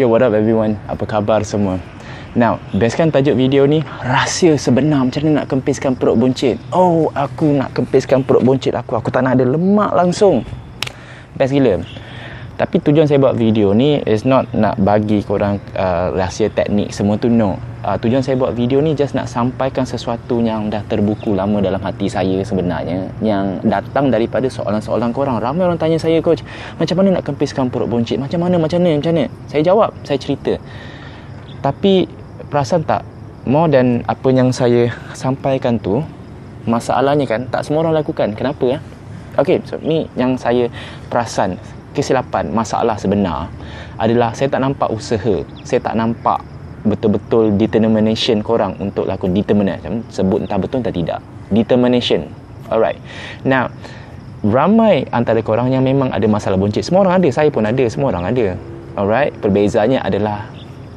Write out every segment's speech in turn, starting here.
Yo, what up everyone? Apa khabar semua? Now, bestkan tajuk video ni, rahsia sebenar macam mana nak kempiskan perut buncit. Oh, aku nak kempiskan perut buncit aku tak nak ada lemak langsung. Best gila. Tapi tujuan saya buat video ni is not nak bagi korang rahsia teknik semua tu, no. Tujuan saya buat video ni just nak sampaikan sesuatu yang dah terbuku lama dalam hati saya sebenarnya, yang datang daripada soalan-soalan korang. Ramai orang tanya saya, coach, macam mana nak kempiskan perut buncit? Macam mana? Saya jawab, saya cerita. Tapi perasan tak, more than apa yang saya sampaikan tu, masalahnya kan tak semua orang lakukan. Kenapa? Okay, so ni yang saya perasan. Kesilapan, masalah sebenar adalah saya tak nampak usaha, saya tak nampak betul-betul determination korang untuk lakukan determination. Sebut entah betul entah tidak, determination. Alright, now ramai antara korang yang memang ada masalah buncit. Semua orang ada, saya pun ada, semua orang ada. Alright, perbezaannya adalah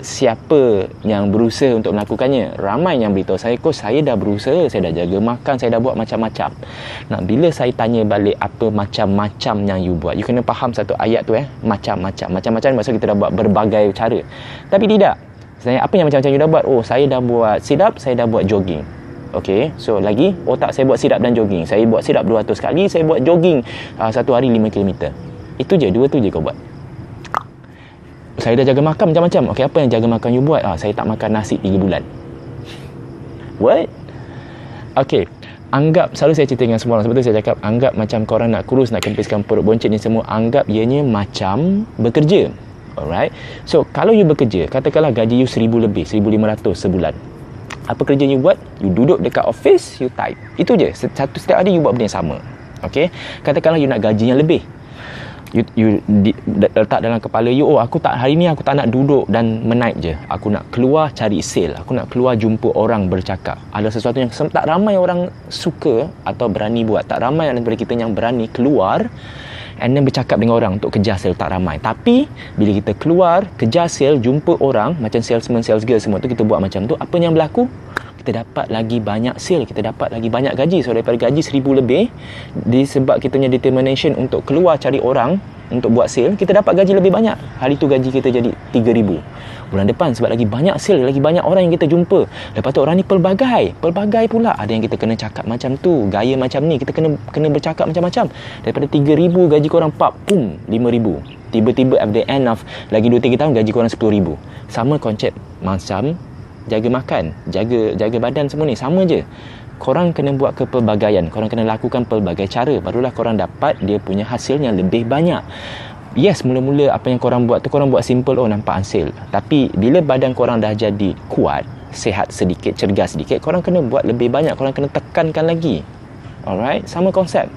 siapa yang berusaha untuk melakukannya. Ramai yang beritahu saya, coach, saya dah berusaha, saya dah jaga makan, saya dah buat macam-macam. Nah, bila saya tanya balik apa macam-macam yang you buat, you kena faham satu ayat tu, macam-macam. Macam-macam maksud kita dah buat berbagai cara. Tapi tidak, sebenarnya apa yang macam-macam you dah buat? Oh, saya dah buat sit up, saya dah buat jogging. Okay, so lagi otak saya buat sit up dan jogging. Saya buat sit up 200 kali, saya buat jogging satu hari 5 km. Itu je, dua tu je kau buat. Saya dah jaga makan macam-macam. Okey, apa yang jaga makan you buat? Saya tak makan nasi 3 bulan. What? Okey, anggap, selalu saya cerita dengan semua orang, sebab tu saya cakap, anggap macam korang nak kurus, nak kempiskan perut buncit ni semua, anggap ianya macam bekerja. Alright. So, kalau you bekerja, katakanlah gaji you 1000 lebih, 1500 sebulan. Apa kerja you buat? You duduk dekat office, you type. Itu je. Setiap hari you buat benda yang sama. Okey. Katakanlah you nak gaji yang lebih. You letak dalam kepala you, oh, aku tak, hari ni aku tak nak duduk dan menaip je, aku nak keluar cari sale, aku nak keluar jumpa orang bercakap. Ada sesuatu yang tak ramai orang suka atau berani buat. Tak ramai daripada kita yang berani keluar and then bercakap dengan orang untuk kejar sale. Tak ramai. Tapi bila kita keluar kejar sale, jumpa orang macam salesman, sales girl, semua tu kita buat macam tu, apa yang berlaku? Kita dapat lagi banyak sale, kita dapat lagi banyak gaji. So daripada gaji 1000 lebih, disebab kita punya determination untuk keluar cari orang untuk buat sale, kita dapat gaji lebih banyak. Hari tu gaji kita jadi 3000. Bulan depan sebab lagi banyak sale, lagi banyak orang yang kita jumpa. Lepas tu orang ni pelbagai pula. Ada yang kita kena cakap macam tu, gaya macam ni, kita kena bercakap macam-macam. Daripada 3000 gaji korang pap, pum, 5000. Tiba-tiba at the end of lagi 2-3 tahun gaji korang 10000. Sama konsep macam jaga makan, jaga badan, semua ni sama je. Korang kena buat kepelbagaian, korang kena lakukan pelbagai cara, barulah korang dapat dia punya hasil yang lebih banyak. Yes, mula-mula apa yang korang buat tu, korang buat simple, oh nampak hasil. Tapi bila badan korang dah jadi kuat, sihat sedikit, cergas sedikit, korang kena buat lebih banyak, korang kena tekankan lagi. Alright, sama konsep.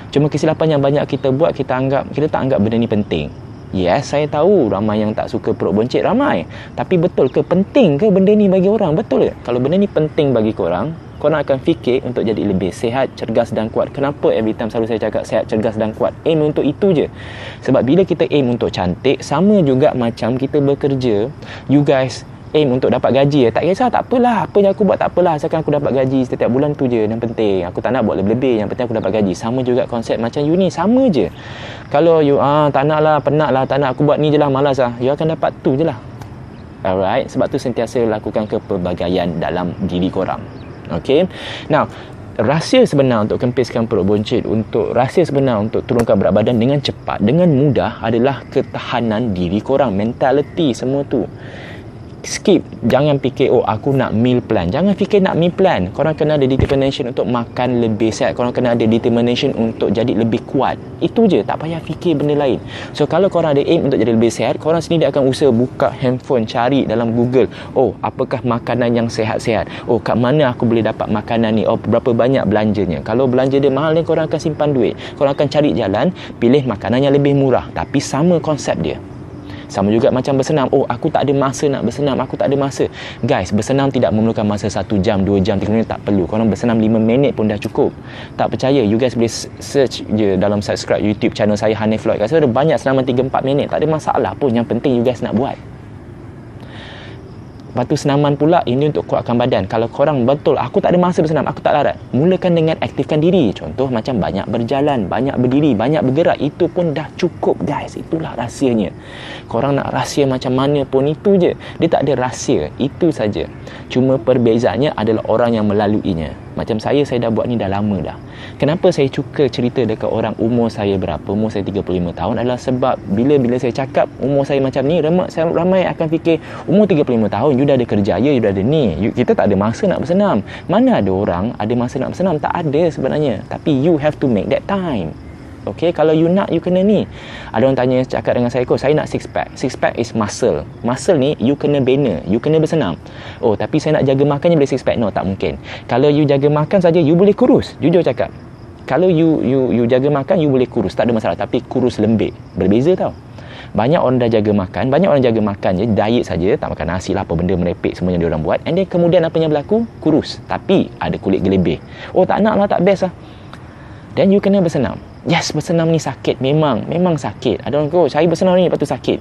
Cuma kesilapan yang banyak kita buat, kita tak anggap benda ni penting. Yes, saya tahu ramai yang tak suka perut buncit, ramai. Tapi betul ke, penting ke benda ni bagi orang? Betul ke? Kalau benda ni penting bagi korang akan fikir untuk jadi lebih sihat, cergas dan kuat. Kenapa every time selalu saya cakap sihat, cergas dan kuat? Aim untuk itu je. Sebab bila kita aim untuk cantik, sama juga macam kita bekerja, you guys aim untuk dapat gaji. Tak kisah, tak apalah, apa yang aku buat tak apalah, asalkan aku dapat gaji setiap bulan tu je yang penting. Aku tak nak buat lebih-lebih, yang penting aku dapat gaji. Sama juga konsep macam you ni, sama je. Kalau you tak nak lah, penat lah, tak nak, aku buat ni je lah, malas lah, you akan dapat tu je lah. Alright, sebab tu sentiasa lakukan kepelbagaian dalam diri korang. Okay, now rahsia sebenar untuk kempiskan perut buncit, rahsia sebenar untuk turunkan berat badan dengan cepat, dengan mudah adalah ketahanan diri korang, mentality, semua tu. Skip, jangan fikir, oh aku nak meal plan. Jangan fikir nak meal plan. Korang kena ada determination untuk makan lebih sihat. Korang kena ada determination untuk jadi lebih kuat. Itu je, tak payah fikir benda lain. So kalau korang ada aim untuk jadi lebih sihat, korang sendiri akan usaha buka handphone, cari dalam Google, oh apakah makanan yang sihat-sihat, oh kat mana aku boleh dapat makanan ni, oh berapa banyak belanjanya. Kalau belanja dia mahal ni, korang akan simpan duit. Korang akan cari jalan pilih makanan yang lebih murah. Tapi sama konsep dia. Sama juga macam bersenam. Oh, aku tak ada masa nak bersenam, aku tak ada masa. Guys, bersenam tidak memerlukan masa 1 jam, 2 jam, 3 minit, tak perlu. Korang bersenam 5 minit pun dah cukup. Tak percaya, you guys boleh search je dalam subscribe YouTube channel saya, Hanif Lloyd. Saya ada banyak senaman 3-4 minit, tak ada masalah pun. Yang penting you guys nak buat. Lepas tu senaman pula, ini untuk kuatkan badan. Kalau korang betul, aku tak ada masa bersenam, aku tak larat, mulakan dengan aktifkan diri. Contoh macam banyak berjalan, banyak berdiri, banyak bergerak. Itu pun dah cukup guys. Itulah rahsianya. Korang nak rahsia macam mana pun itu je. Dia tak ada rahsia, itu saja. Cuma perbezaannya adalah orang yang melaluinya. Macam saya dah buat ni dah lama dah. Kenapa saya suka cerita dekat orang umur saya berapa? Umur saya 35 tahun adalah sebab bila saya cakap umur saya macam ni, ramai akan fikir umur 35 tahun you dah ada kerjaya, you dah ada ni, kita tak ada masa nak bersenam. Mana ada orang ada masa nak bersenam? Tak ada sebenarnya. Tapi you have to make that time. Okay, kalau you nak, you kena ni. Ada orang cakap dengan saya, saya nak six pack. Six pack is muscle. Muscle ni you kena bina, you kena bersenam. Oh, tapi saya nak jaga makannya boleh six pack. No, tak mungkin. Kalau you jaga makan saja, you boleh kurus. Jujur cakap, kalau you jaga makan, you boleh kurus, tak ada masalah. Tapi kurus lembik, berbeza tau. Banyak orang dah jaga makan, banyak orang jaga makan je, diet saja, tak makan nasi lah, apa benda merepek semuanya dia orang buat, and then kemudian apa yang berlaku? Kurus, tapi ada kulit gelebih. Oh, tak nak lah, tak best lah. Dan you kena bersenam. Yes, bersenam ni sakit, memang sakit. Ada orang kata, saya bersenam ni lepas tu sakit.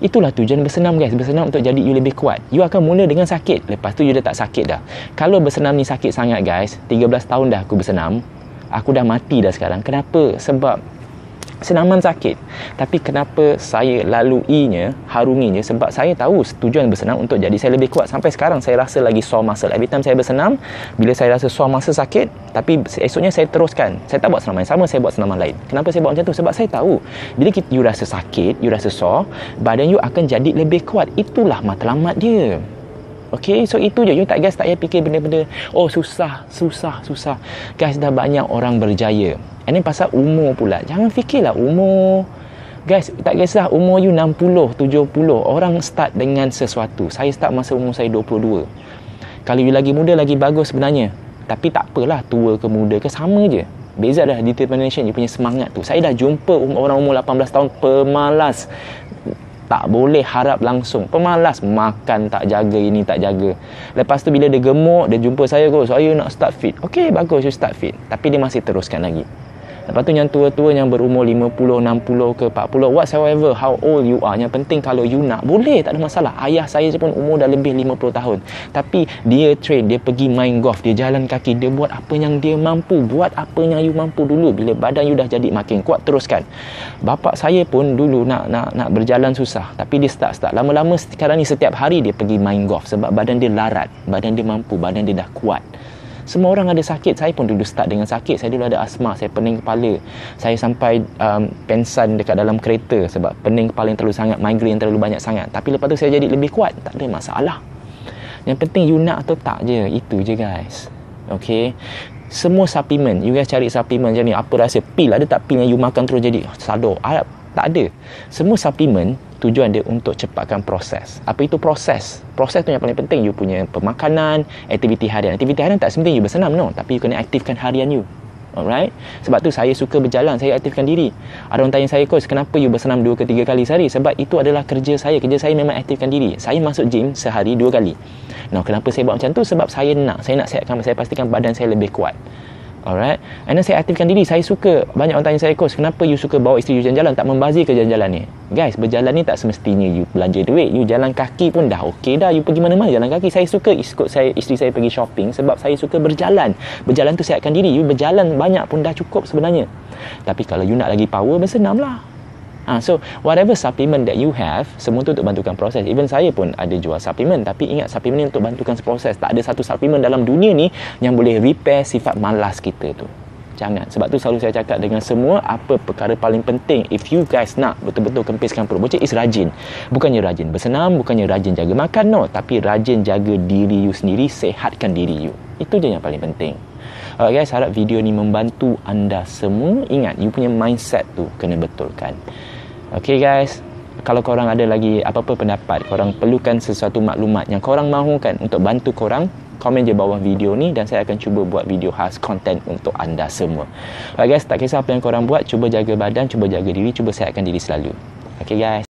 Itulah tujuan bersenam guys. Bersenam untuk jadi you lebih kuat. You akan mula dengan sakit, lepas tu you dah tak sakit dah. Kalau bersenam ni sakit sangat guys, 13 tahun dah aku bersenam, aku dah mati dah sekarang. Kenapa? Sebab senaman sakit. Tapi kenapa saya laluinya, harunginya? Sebab saya tahu tujuan bersenam untuk jadi saya lebih kuat. Sampai sekarang saya rasa lagi sore muscle. Every time saya bersenam, bila saya rasa sore muscle sakit, tapi esoknya saya teruskan. Saya tak buat senaman yang sama, saya buat senaman lain. Kenapa saya buat macam tu? Sebab saya tahu bila you rasa sakit, you rasa sore, badan you akan jadi lebih kuat. Itulah matlamat dia. Okay, so itu je. You tak guys, tak payah fikir benda-benda oh susah. Guys, dah banyak orang berjaya. Ini pasal umur pula. Jangan fikirlah umur. Guys, tak kisah umur you 60, 70. Orang start dengan sesuatu. Saya start masa umur saya 22. Kalau you lagi muda, lagi bagus sebenarnya. Tapi tak apalah, tua ke muda ke, sama je. Beza dah determination, you punya semangat tu. Saya dah jumpa orang umur 18 tahun pemalas. Tak boleh harap langsung. Pemalas, makan tak jaga, ini tak jaga. Lepas tu bila dia gemuk, dia jumpa saya, saya nak start fit. Okay, bagus you start fit. Tapi dia masih teruskan lagi. Lepas tu yang tua-tua yang berumur 50, 60 ke 40, whatsoever, how old you are, yang penting kalau you nak, boleh, tak ada masalah. Ayah saya pun umur dah lebih 50 tahun. Tapi dia train, dia pergi main golf, dia jalan kaki, dia buat apa yang dia mampu. Buat apa yang you mampu dulu. Bila badan you dah jadi makin kuat, teruskan. Bapak saya pun dulu nak berjalan susah. Tapi dia start. Lama-lama sekarang ni setiap hari dia pergi main golf. Sebab badan dia larat, badan dia mampu, badan dia dah kuat. Semua orang ada sakit. Saya pun dulu start dengan sakit. Saya dulu ada asma, saya pening kepala. Saya sampai pensan dekat dalam kereta sebab pening kepala yang terlalu sangat, migraine yang terlalu banyak sangat. Tapi lepas tu saya jadi lebih kuat. Tak ada masalah. Yang penting you nak atau tak je. Itu je guys. Okay. Semua suplemen, you guys cari suplemen macam ni, apa rahsia? Pil, ada tak pil yang you makan terus jadi sadar? Tak ada. Semua suplemen tujuan dia untuk cepatkan proses. Apa itu proses? Proses tu yang paling penting. You punya pemakanan, aktiviti harian. Aktiviti harian tak sepenting you bersenam, no. Tapi you kena aktifkan harian you. Alright? Sebab tu saya suka berjalan, saya aktifkan diri. Ada orang tanya saya, coach, kenapa you bersenam 2 ke 3 kali sehari? Sebab itu adalah kerja saya. Kerja saya memang aktifkan diri. Saya masuk gym sehari 2 kali. Nah, kenapa saya buat macam tu? Sebab saya nak sihatkan, saya pastikan badan saya lebih kuat. Alright. And then saya aktifkan diri. Saya suka. Banyak orang tanya saya, coach, kenapa you suka bawa isteri you jalan-jalan? Tak membazir ke jalan-jalan ni? Guys, berjalan ni tak semestinya you belanja duit. You jalan kaki pun dah okey dah. You pergi mana-mana jalan kaki. Saya suka ikut isteri saya pergi shopping sebab saya suka berjalan. Berjalan tu sihatkan diri. You berjalan banyak pun dah cukup sebenarnya. Tapi kalau you nak lagi power, bersenam lah. So whatever supplement that you have, semua tu untuk bantukan proses. Even saya pun ada jual supplement, tapi ingat supplement ni untuk bantukan proses. Tak ada satu supplement dalam dunia ni yang boleh repair sifat malas kita tu. Jangan. Sebab tu selalu saya cakap dengan semua, apa perkara paling penting if you guys nak betul-betul kempiskan perut boncit is rajin. Bukannya rajin bersenam, bukannya rajin jaga makan, no. Tapi rajin jaga diri you sendiri, sehatkan diri you. Itu je yang paling penting. Alright guys, harap video ni membantu anda semua. Ingat, you punya mindset tu kena betulkan. Okay guys, kalau korang ada lagi apa-apa pendapat, korang perlukan sesuatu maklumat yang korang mahukan untuk bantu korang, komen je bawah video ni dan saya akan cuba buat video khas konten untuk anda semua. Alright guys, tak kisah apa yang korang buat, cuba jaga badan, cuba jaga diri, cuba sihatkan diri selalu. Okay guys.